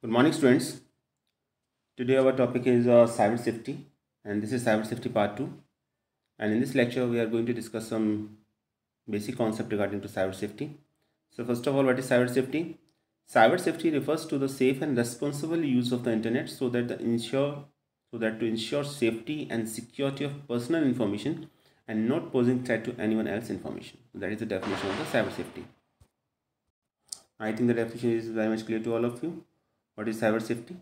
Good morning, students. Today our topic is cyber safety, and this is cyber safety part 2. And in this lecture, we are going to discuss some basic concept regarding to cyber safety. So first of all, what is cyber safety? Cyber safety refers to the safe and responsible use of the internet to ensure safety and security of personal information and not posing threat to anyone else's information. So that is the definition of the cyber safety. I think the definition is very much clear to all of you. What is cyber safety?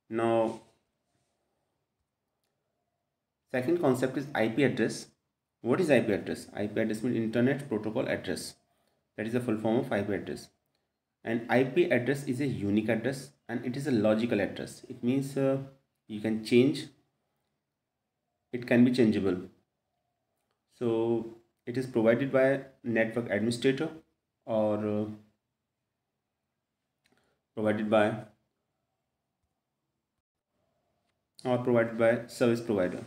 Now, second concept is IP address. What is IP address? IP address means Internet Protocol Address. That is the full form of IP address. And IP address is a unique address and it is a logical address. It means you can change, it can be changeable. So it is provided by network administrator or provided by service provider.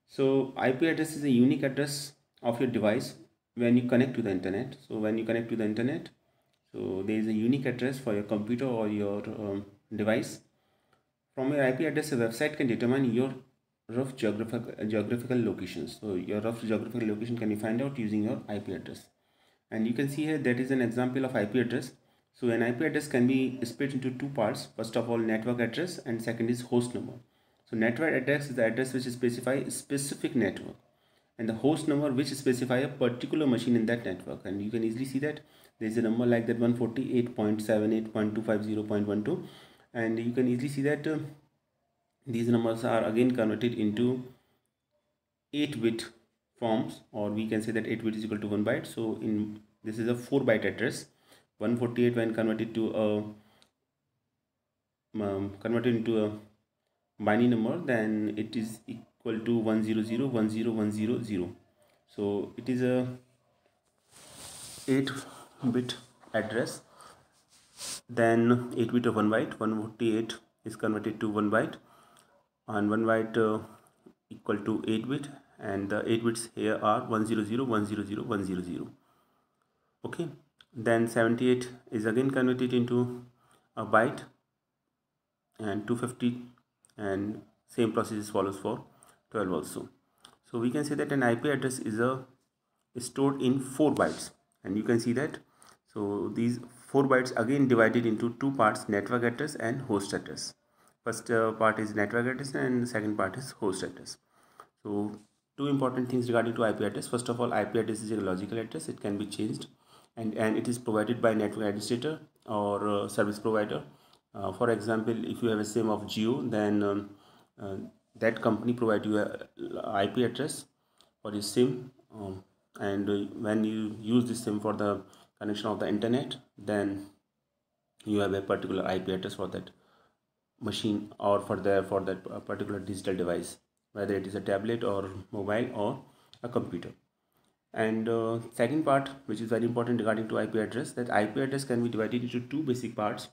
So IP address is a unique address of your device when you connect to the internet. So when you connect to the internet, so there is a unique address for your computer or your device. From your IP address, a website can determine your rough geographical locations. So your rough geographical location can be found out using your IP address. And you can see here that is an example of IP address. So an IP address can be split into two parts. First of all, network address, and second is host number. So network address is the address which specifies a specific network, and the host number which specify a particular machine in that network. And you can easily see that there is a number like that 148.78.250.12, and you can easily see that these numbers are again converted into 8-bit forms, or we can say that 8 bit is equal to 1 byte. So in this is a 4-byte address. 148 when converted into a binary number, then it is equal to 100101000. So it is a 8-bit address. Then 8-bit of 1 byte. 148 is converted to 1 byte, and 1 byte equal to 8-bit, and the 8 bits here are 100100100. Okay. Then 78 is again converted into a byte, and 250, and same process follows for 12 also. So we can say that an IP address is stored in 4 bytes, and you can see that. So these 4 bytes again divided into two parts: network address and host address. First part is network address and second part is host address. So two important things regarding to IP address. First of all, IP address is a logical address. It can be changed, and it is provided by network administrator or service provider. For example, if you have a SIM of Jio, then that company provide you a IP address for your SIM, and when you use this SIM for the connection of the internet, then you have a particular IP address for that machine or for that particular digital device, whether it is a tablet or mobile or a computer. And second part, which is very important regarding to IP address, that IP address can be divided into two basic parts.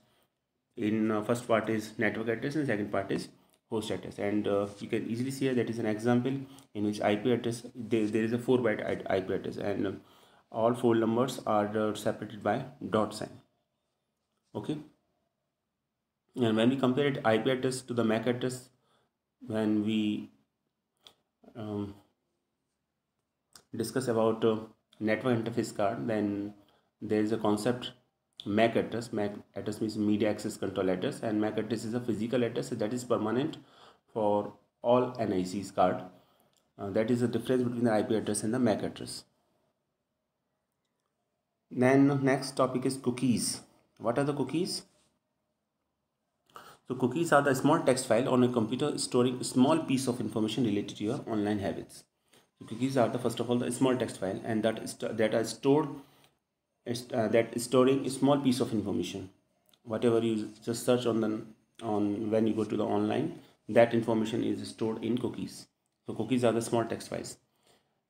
In first part is network address and second part is host address. And you can easily see that is an example in which IP address, there is a 4-byte IP address, and all 4 numbers are separated by dot sign. Okay. And when we compare it IP address to the MAC address, when we discuss about network interface card, then there is a concept MAC address. MAC address means media access control address, and MAC address is a physical address that is permanent for all NIC's card. That is the difference between the IP address and the MAC address. Then next topic is cookies. What are the cookies? So cookies are the small text file on a computer storing a small piece of information related to your online habits. So cookies are the first of all the small text file, and that is storing a small piece of information. Whatever you just search on when you go to the online, that information is stored in cookies. So cookies are the small text files.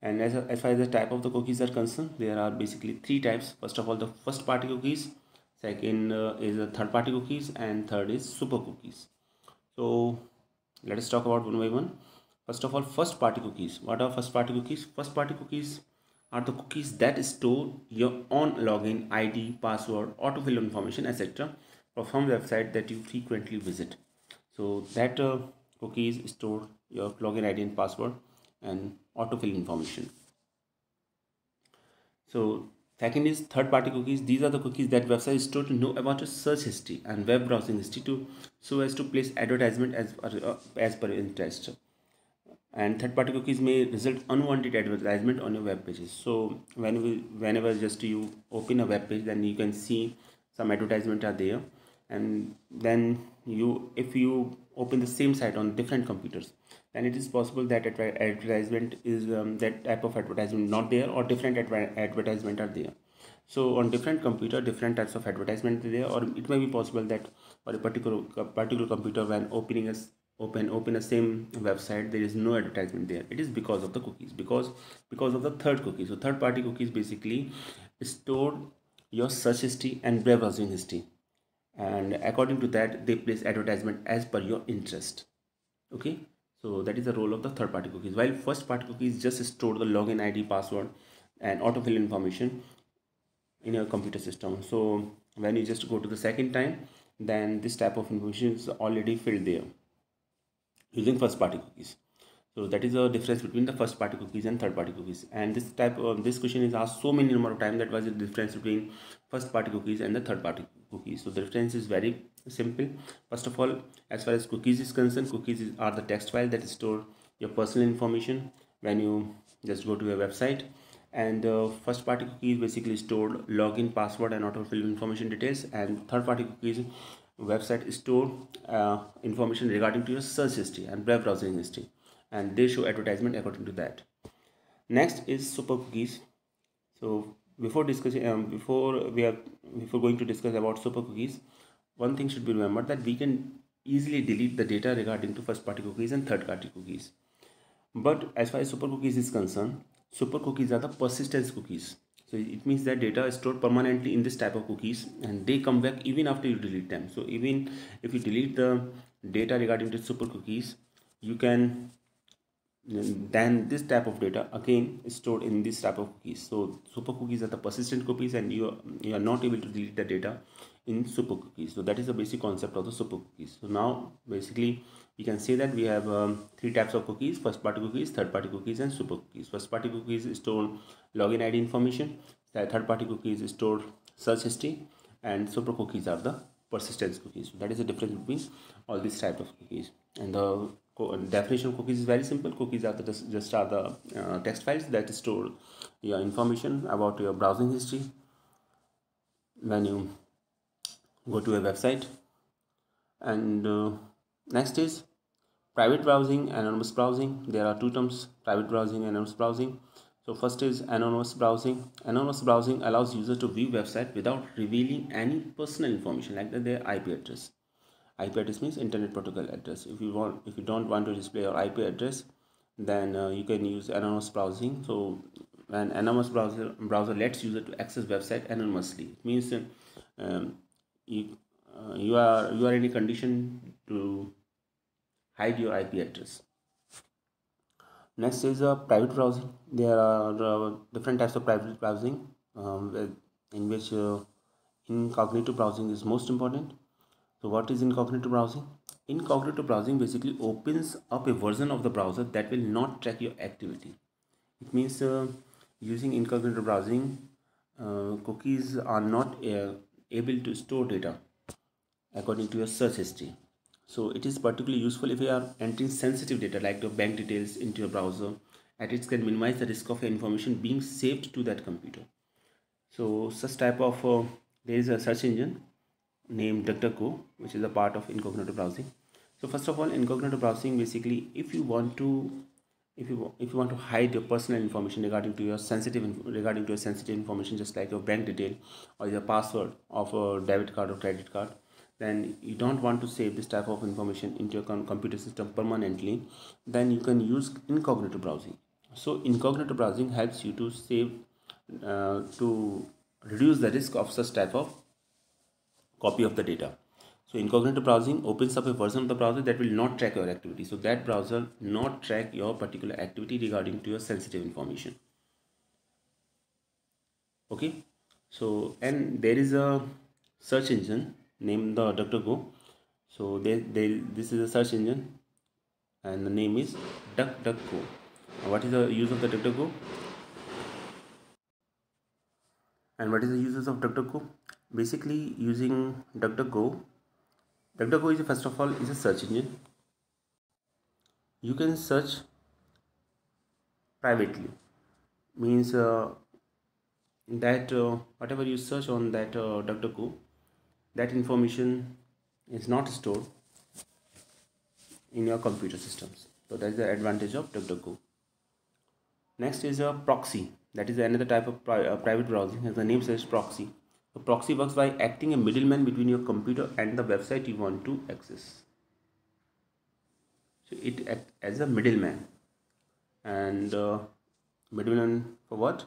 And as far as the type of the cookies are concerned, there are basically 3 types. First of all, the first party cookies, second is the third party cookies, and third is super cookies. So let us talk about one by one. First of all, first party cookies. What are first party cookies? First party cookies are the cookies that store your own login, ID, password, autofill information, etc. from website that you frequently visit. So that cookies store your login ID and password and autofill information. So second is third party cookies. These are the cookies that websites store to know about your search history and web browsing history to so as to place advertisement as per interest. And third party cookies may result unwanted advertisement on your web pages. So whenever just you open a web page, then you can see some advertisement are there, and then if you open the same site on different computers, then it is possible that advertisement is that type of advertisement not there, or different advertisement are there. So on different computer, different types of advertisement are there, or it may be possible that for a particular computer, when open a same website, there is no advertisement there. It is because of the cookies, because of the third cookie. So third party cookies basically store your search history and web browsing history, and according to that they place advertisement as per your interest. Okay, so that is the role of the third party cookies, while first party cookies just store the login ID, password and autofill information in your computer system. So when you just go to the second time, then this type of information is already filled there using first party cookies. So that is the difference between the first party cookies and third party cookies. And this question is asked so many number of times, that was the difference between first party cookies and the third party cookies. So the difference is very simple. First of all, as far as cookies is concerned, are the text file that store your personal information when you just go to a website. And first party cookies basically stored login, password and autofill information details, and third party cookies website store information regarding to your search history and web browsing history, and they show advertisement according to that. Next is super cookies. So before discussing before going to discuss about super cookies, one thing should be remembered, that we can easily delete the data regarding to first party cookies and third party cookies. But as far as super cookies is concerned, super cookies are the persistence cookies. So it means that data is stored permanently in this type of cookies, and they come back even after you delete them. So even if you delete the data regarding to super cookies, you can then this type of data again is stored in this type of cookies. So super cookies are the persistent cookies, and you are not able to delete the data in super cookies. So that is the basic concept of the super cookies. So now basically we can say that we have three types of cookies: first party cookies, third party cookies and super cookies. First party cookies store login ID information, third party cookies store search history, and super cookies are the persistence cookies. So that is the difference between all these types of cookies. And the definition of cookies is very simple. Cookies are the text files that store your information about your browsing history when you go to a website. And next is private browsing, anonymous browsing. There are two terms: private browsing, anonymous browsing. So first is anonymous browsing. Anonymous browsing allows users to view website without revealing any personal information like their IP address. IP address means internet protocol address. If you don't want to display your IP address, then you can use anonymous browsing. So an anonymous browser lets user to access website anonymously. It means you are in a condition to hide your IP address. Next is private browsing. There are different types of private browsing, in which incognito browsing is most important. So what is incognito browsing? Incognito browsing basically opens up a version of the browser that will not track your activity. It means using incognito browsing, cookies are not able to store data according to your search history. So it is particularly useful if you are entering sensitive data like your bank details into your browser, and it can minimize the risk of your information being saved to that computer. So such type of there is a search engine named DuckDuckGo, which is a part of incognito browsing. So first of all, incognito browsing basically, if you want to hide your personal information regarding to your sensitive information, just like your bank detail or your password of a debit card or credit card, then you don't want to save this type of information into your computer system permanently, then you can use incognito browsing. So incognito browsing helps you to save to reduce the risk of such type of copy of the data. So incognito browsing opens up a version of the browser that will not track your activity. So that browser not track your particular activity regarding to your sensitive information. Okay. So, and there is a search engine name the DuckDuckGo. So this is a search engine, and the name is DuckDuckGo. What is the use of the DuckDuckGo? And what is the uses of DuckDuckGo? Basically, using DuckDuckGo is first of all is a search engine. You can search privately, means that whatever you search on that DuckDuckGo, that information is not stored in your computer systems. So that's the advantage of DuckDuckGo. Next is a proxy. That is another type of private browsing. As the name says, proxy. The proxy works by acting a middleman between your computer and the website you want to access. So it acts as a middleman. And middleman for what?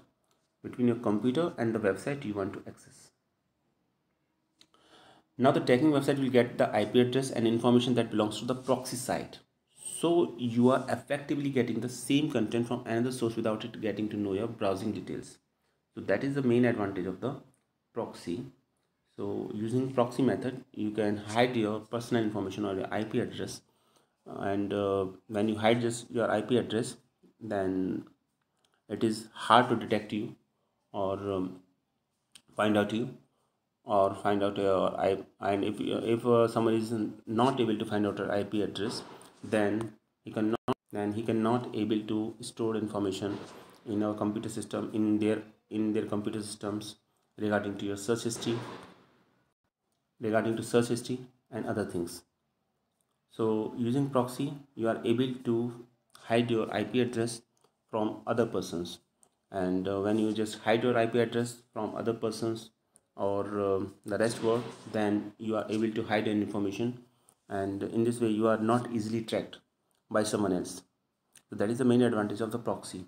Between your computer and the website you want to access. Now the tracking website will get the IP address and information that belongs to the proxy site. So you are effectively getting the same content from another source without it getting to know your browsing details. So that is the main advantage of the proxy. So using proxy method, you can hide your personal information or your IP address. And when you hide just your IP address, then it is hard to detect you or find out you or find out your IP. And if someone is not able to find out your IP address, then he cannot able to store information in our computer system, in their computer systems, regarding to your search history, and other things. So using proxy, you are able to hide your IP address from other persons. And when you just hide your IP address from other persons or the rest world, then you are able to hide any information, and in this way you are not easily tracked by someone else. So that is the main advantage of the proxy.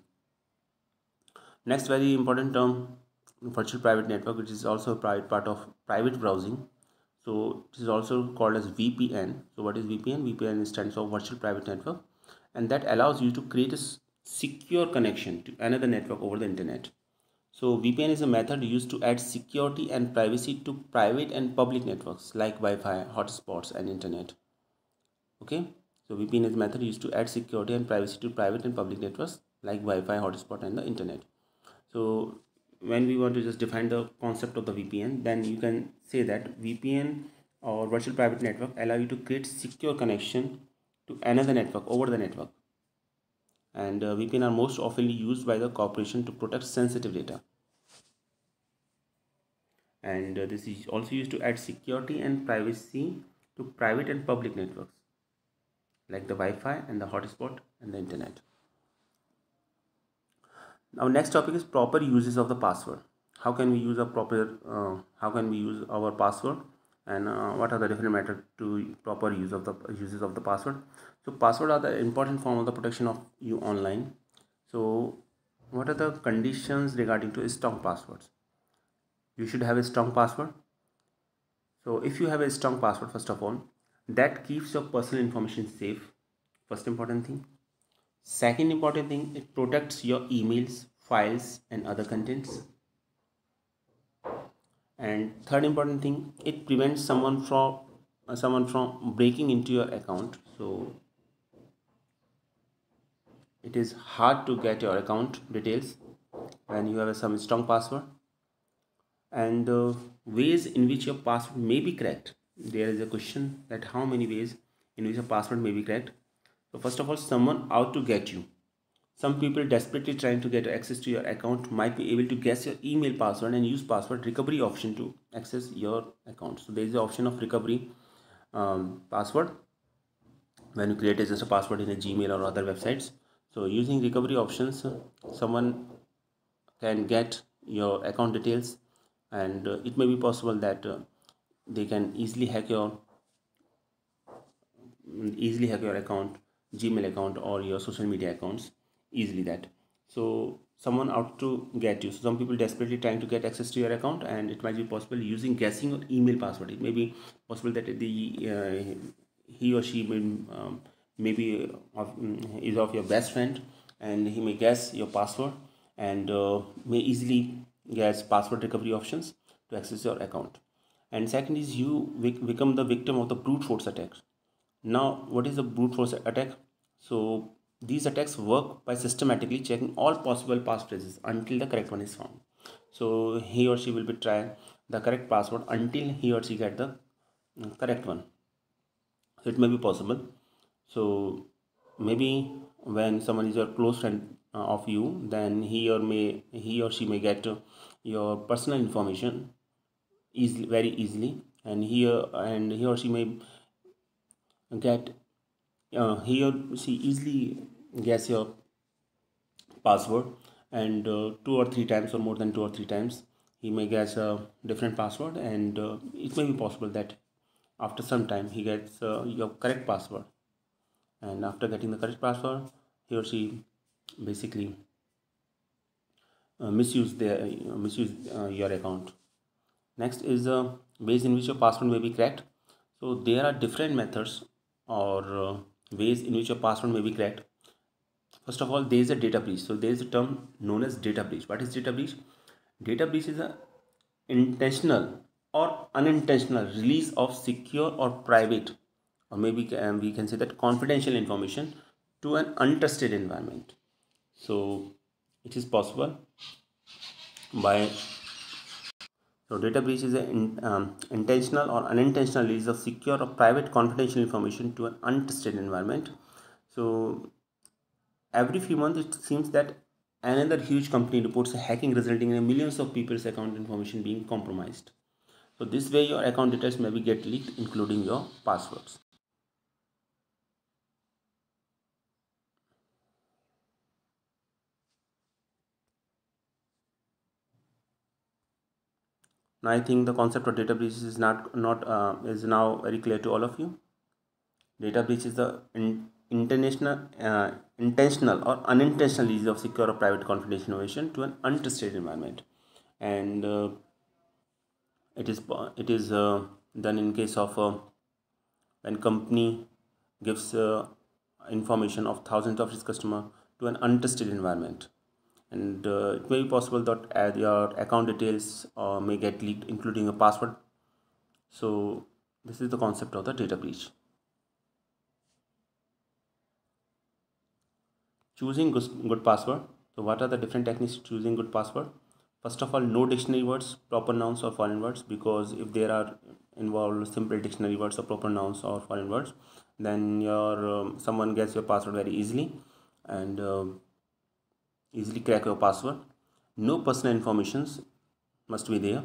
Next very important term, virtual private network, which is also a part of private browsing. So it is also called as VPN. So what is VPN? VPN stands for virtual private network, and that allows you to create a secure connection to another network over the internet. So VPN is a method used to add security and privacy to private and public networks like Wi-Fi, hotspots, and internet. Okay, so VPN is a method used to add security and privacy to private and public networks like Wi-Fi, hotspot, and the internet. So when we want to just define the concept of the VPN, then you can say that VPN or virtual private network allow you to create secure connection to another network over the network. And VPN are most often used by the corporation to protect sensitive data. And this is also used to add security and privacy to private and public networks like the Wi-Fi and the hotspot and the internet. Now next topic is proper uses of the password. How can we use our password, and what are the different methods to proper uses of the password? So password are the important form of the protection of you online. So what are the conditions regarding to strong passwords? You should have a strong password. So if you have a strong password, first of all, that keeps your personal information safe. First important thing. Second important thing, it protects your emails, files, and other contents. And third important thing, it prevents someone from breaking into your account. So it is hard to get your account details when you have some strong password. And ways in which your password may be cracked. There is a question that how many ways in which a password may be cracked. So first of all, someone out to get you. Some people desperately trying to get access to your account might be able to guess your email password and use password recovery option to access your account. So there is the option of recovery password when you create just a password in a Gmail or other websites. So using recovery options, someone can get your account details, and it may be possible that they can easily hack your account, Gmail account, or your social media accounts easily. That so someone out to get you. So some people desperately trying to get access to your account, and it might be possible using guessing your email password. It may be possible that he or she maybe is of your best friend, and he may guess your password and may easily guess password recovery options to access your account. and second is you become the victim of the brute force attacks. Now, what is the brute force attack? So these attacks work by systematically checking all possible passphrases until the correct one is found. So he or she will be trying the correct password until he or she get the correct one. So it may be possible. So maybe when someone is your close friend of you, then he or she may get your personal information easily, very easily, and he or she may get he or she easily guess your password, and 2 or 3 times, or more than 2 or 3 times, he may guess a different password, and it may be possible that after some time he gets your correct password, and after getting the correct password, he or she basically misuse your account. Next is ways in which your password may be cracked. So there are different methods or ways in which your password may be cracked. First of all, there is a data breach. So there is a term known as data breach. What is data breach? Data breach is a intentional or unintentional release of secure or private, or maybe we can say that confidential information to an untrusted environment. So it is possible by so data breach is an intentional or unintentional release of secure or private confidential information to an untrusted environment. So every few months it seems that another huge company reports a hacking resulting in millions of people's account information being compromised. So this way your account details may be get leaked, including your passwords. Now I think the concept of data breach is not is now very clear to all of you. Data breach is the intentional or unintentional use of secure or private confidential information to an untrusted environment, and it is done in case of when company gives information of thousands of its customer to an untrusted environment, and it may be possible that your account details may get leaked, including a password. So this is the concept of the data breach. Choosing good password. So what are the different techniques to choosing good password? First of all, no dictionary words, proper nouns or foreign words, because if there are involved simple dictionary words or proper nouns or foreign words, then your someone gets your password very easily, and easily crack your password. No personal informations must be there.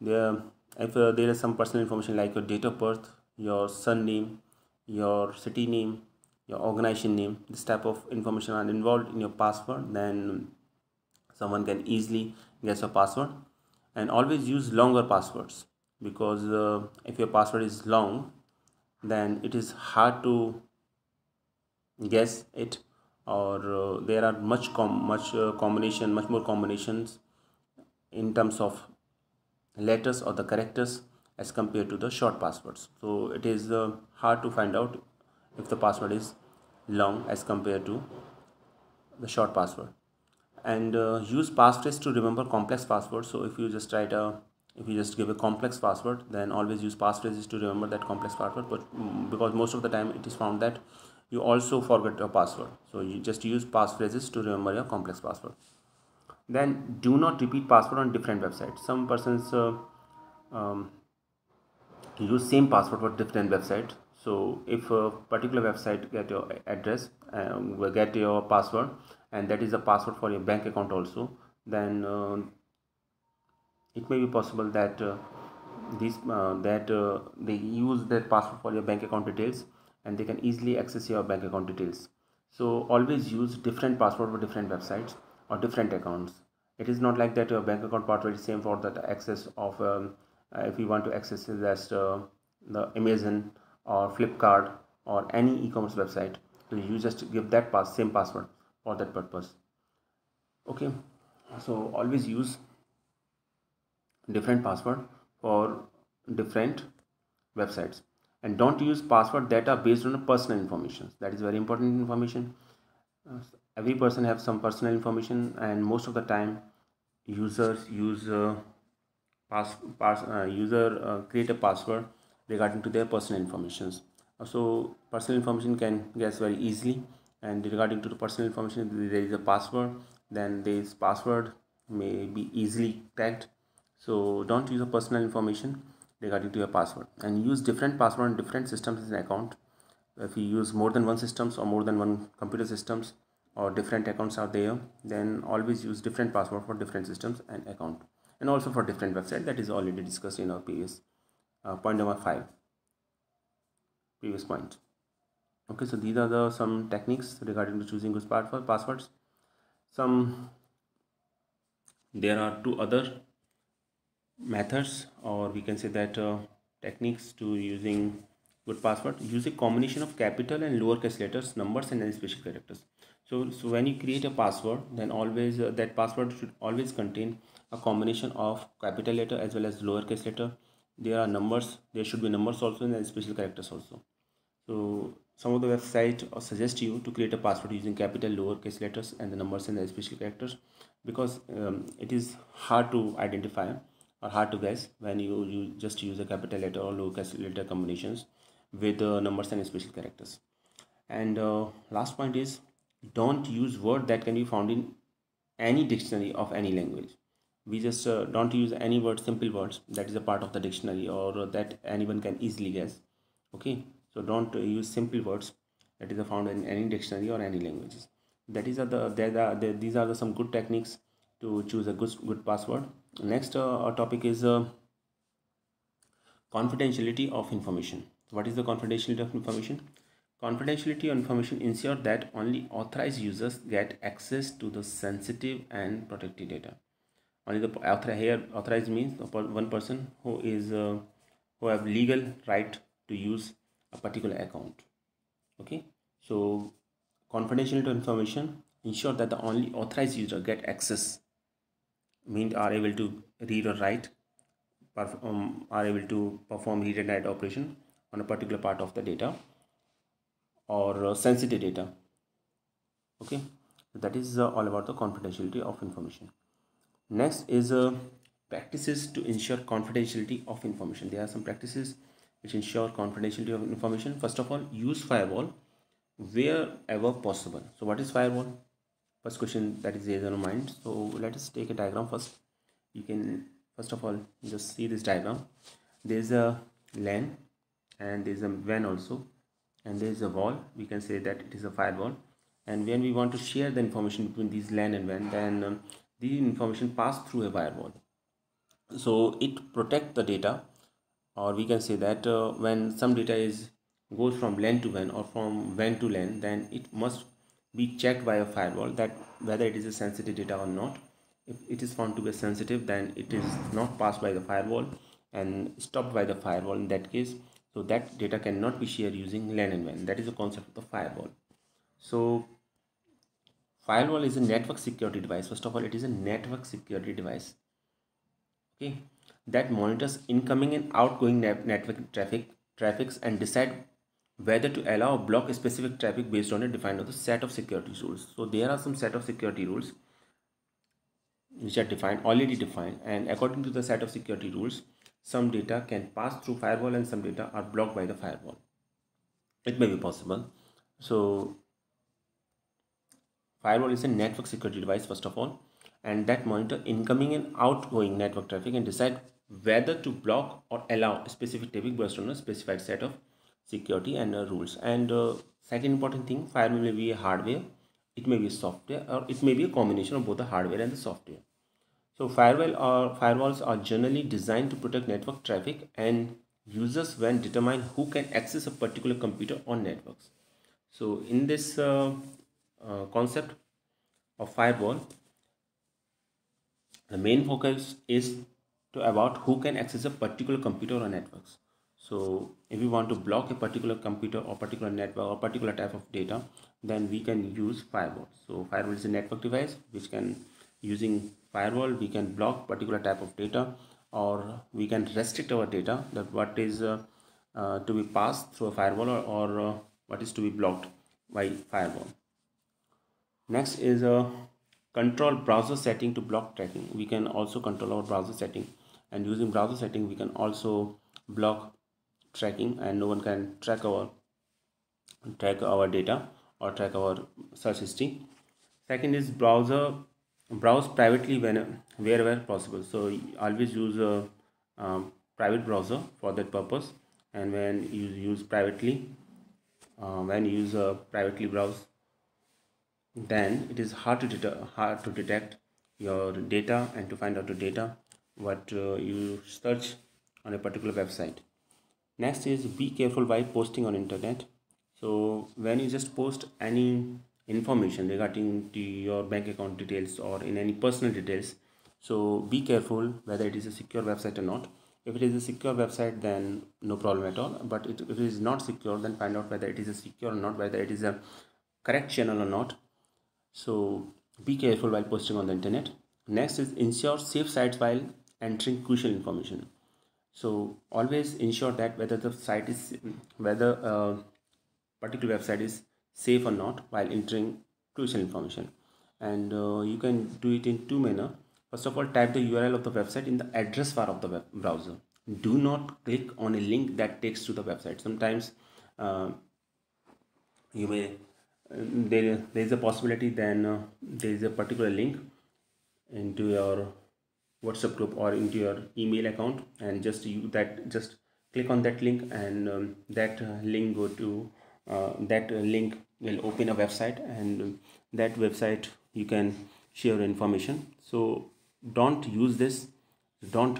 There, if there is some personal information like your date of birth, your surname, your city name, your organization name, this type of information are involved in your password, then someone can easily guess your password. And always use longer passwords, because if your password is long, then it is hard to guess it, or there are much more combinations in terms of letters or the characters as compared to the short passwords. So it is hard to find out if the password is long as compared to the short password. And use passphrase to remember complex passwords. So if you just give a complex password, then always use passphrases to remember that complex password. But because most of the time it is found that you also forget your password, so you just use passphrases to remember your complex password. Then do not repeat password on different websites. Some persons um, use same password for different website. So if a particular website get your address, will get your password, and that is a password for your bank account also, then it may be possible that they use that password for your bank account details, and they can easily access your bank account details. So always use different password for different websites or different accounts. It is not like that your bank account password is same for the access of if you want to access it as the Amazon or Flipkart or any e-commerce website, so you just give that same password for that purpose. Okay, so always use different password for different websites, and don't use password that are based on personal information. That is very important information. Every person have some personal information, and most of the time users use user create a password regarding to their personal informations. So personal information can guess very easily, and regarding to the personal information, there is a password. Then this password may be easily cracked. So don't use a personal information regarding to your password, and use different password on different systems in an account. If you use more than one systems or more than one computer systems or different accounts are there, then always use different password for different systems and account, and also for different website. That is already discussed in our previous point number 5, previous point. Okay, so these are the some techniques regarding to choosing good passwords. Some There are two other methods, or we can say that techniques to using good password. Use a combination of capital and lowercase letters, numbers, and any special characters. So when you create a password, then always that password should always contain a combination of capital letter as well as lowercase letter. There are numbers, there should be numbers also, and special characters also. So some of the website suggest you to create a password using capital, lowercase letters, and the numbers and the special characters, because it is hard to identify or hard to guess when you just use a capital letter or lowercase letter combinations with numbers and special characters. And last point is, don't use word that can be found in any dictionary of any language. We just don't use any word, simple words that is a part of the dictionary or that anyone can easily guess. Okay, so don't use simple words that is found in any dictionary or any languages. That is these are some good techniques to choose a good password. Next our topic is confidentiality of information. What is the confidentiality of information? Confidentiality of information ensures that only authorized users get access to the sensitive and protected data. Only the here authorized means one person who is who have legal right to use a particular account. Okay, so confidentiality of information ensure that the only authorized user get access, means are able to read or write, are able to perform read and write operation on a particular part of the data or sensitive data. Okay, so that is all about the confidentiality of information. Next is practices to ensure confidentiality of information. There are some practices which ensure confidentiality of information. First of all, use firewall wherever possible. So what is firewall? First question that is there on mind. So let us take a diagram first. You can first of all just see this diagram. There is a LAN and there is a WAN also, and there is a wall. We can say that it is a firewall. And when we want to share the information between these LAN and WAN, then the information pass through a firewall. So it protect the data, or we can say that when some data is goes from LAN to WAN or from WAN to LAN, then it must be checked by a firewall that whether it is a sensitive data or not. If it is found to be sensitive, then it is not passed by the firewall and stopped by the firewall in that case. So that data cannot be shared using LAN and WAN. That is the concept of the firewall. So firewall is a network security device. First of all, it is a network security device, okay, that monitors incoming and outgoing network traffics and decide whether to allow or block specific traffic based on a defined of the set of security rules. So there are some set of security rules which are already defined, and according to the set of security rules, some data can pass through firewall and some data are blocked by the firewall. It may be possible. So firewall is a network security device first of all, and that monitor incoming and outgoing network traffic and decide whether to block or allow a specific traffic based on a specified set of security and rules. And second important thing, firewall may be a hardware, it may be software, or it may be a combination of both the hardware and the software. So firewalls are generally designed to protect network traffic and users when determine who can access a particular computer or networks. So in this concept of firewall, the main focus is to about who can access a particular computer or networks. So if we want to block a particular computer or particular network or particular type of data, then we can use firewall. So firewall is a network device which can, using firewall, we can block particular type of data, or we can restrict our data, that what is to be passed through a firewall, or what is to be blocked by firewall. Next is a control browser setting to block tracking. We can also control our browser setting and using browser setting we can also block tracking, and no one can track our data or track our search history. Second is browse privately wherever possible. So always use a private browser for that purpose. And when you use privately, when you use a privately browse, then it is hard to detect your data and to find out the data what you search on a particular website. Next is be careful while posting on internet. So when you just post any information regarding to your bank account details or in any personal details, so be careful whether it is a secure website or not. If it is a secure website, then no problem at all. But if it is not secure, then find out whether it is a secure or not, whether it is a correct channel or not. So be careful while posting on the internet. Next is ensure safe sites while entering crucial information. So always ensure that whether a particular website is safe or not while entering crucial information. And you can do it in two manner. First of all, type the URL of the website in the address bar of the web browser. Do not click on a link that takes to the website. Sometimes you may there is a possibility then there is a particular link into your WhatsApp group or into your email account, and just click on that link, and that link will open a website, and that website you can share information. So don't use this. Don't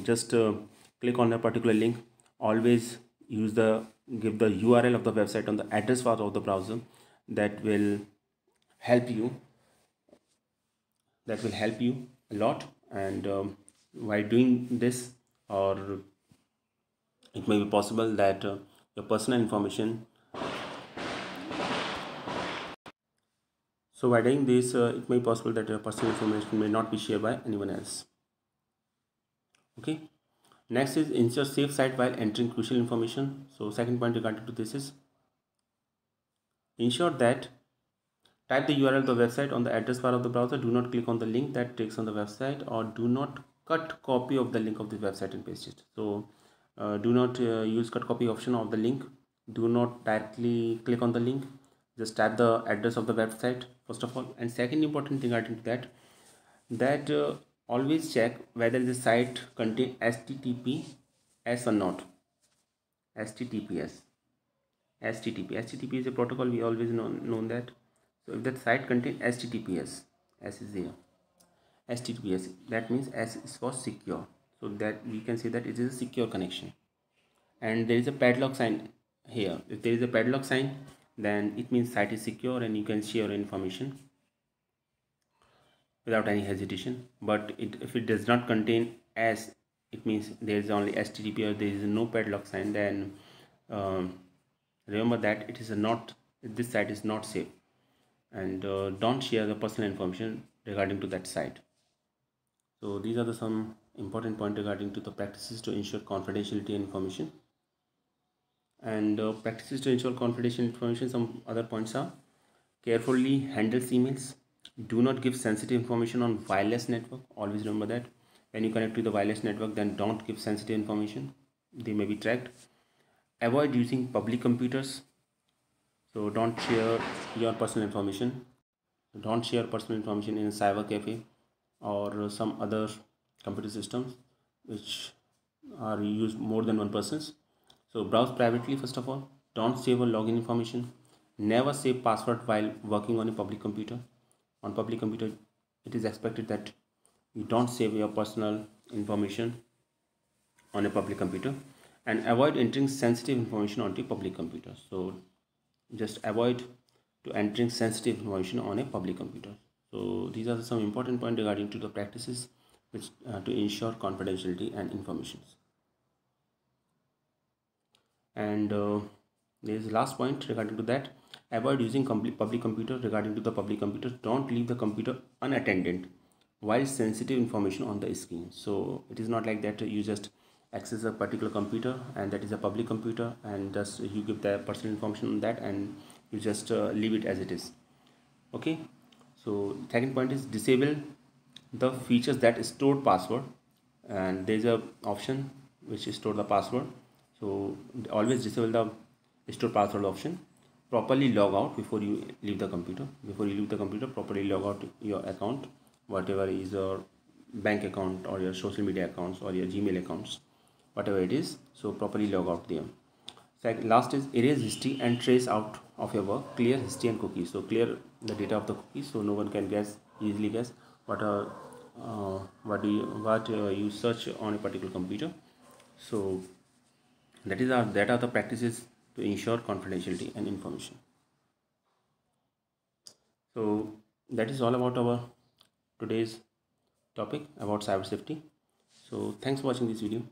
just click on a particular link. Always give the URL of the website on the address bar of the browser. That will help you a lot. And by doing this, or it may be possible that your personal information, so by doing this it may be possible that your personal information may not be shared by anyone else. Okay. Next is ensure safe site while entering crucial information. So second point regarding to this is ensure that type the URL of the website on the address bar of the browser. Do not click on the link that takes on the website, or do not cut copy of the link of the website and paste it. So do not use cut copy option of the link. Do not directly click on the link. Just type the address of the website first of all. And second important thing regarding to that always check whether the site contain HTTPS or not. HTTPS is a protocol, we always known that. So if that site contains HTTPS, S is there, HTTPS, that means S is for secure. So that we can say that it is a secure connection. And there is a padlock sign here. If there is a padlock sign, then it means site is secure and you can share information without any hesitation. But if it does not contain S, it means there is only HTTP or there is no padlock sign, then remember that this site is not safe, and don't share the personal information regarding to that site. So these are some important points regarding to the practices to ensure confidentiality and information. And practices to ensure confidential information, some other points are: carefully handle emails. Do not give sensitive information on wireless network. Always remember that when you connect to the wireless network, then don't give sensitive information, they may be tracked. Avoid using public computers. So don't share your personal information. Don't share personal information in a cyber cafe or some other computer systems which are used more than one persons. So browse privately first of all. Don't save or login information. Never save password while working on a public computer. On public computer, it is expected that you don't save your personal information on a public computer. And avoid entering sensitive information onto public computer. So just avoid to entering sensitive information on a public computer. So these are some important points regarding to the practices which to ensure confidentiality and informations. And there is last point regarding to that: avoid using public computer. Regarding to the public computer, don't leave the computer unattended while sensitive information on the screen. So it is not like that you just access a particular computer and that is a public computer and just you give the personal information on that and you just leave it as it is. Okay. So second point is disable the features that store password and there is a option which is store the password. So always disable the store password option. Properly log out before you leave the computer. Before you leave the computer, properly log out your account, whatever is your bank account or your social media accounts or your Gmail accounts, whatever it is. So properly log out them. Second, last is erase history and trace out of your work. Clear history and cookies. So clear the data of the cookies so no one can easily guess what you search on a particular computer. So that are the practices to ensure confidentiality and information. So that is all about our today's topic about cyber safety. So thanks for watching this video.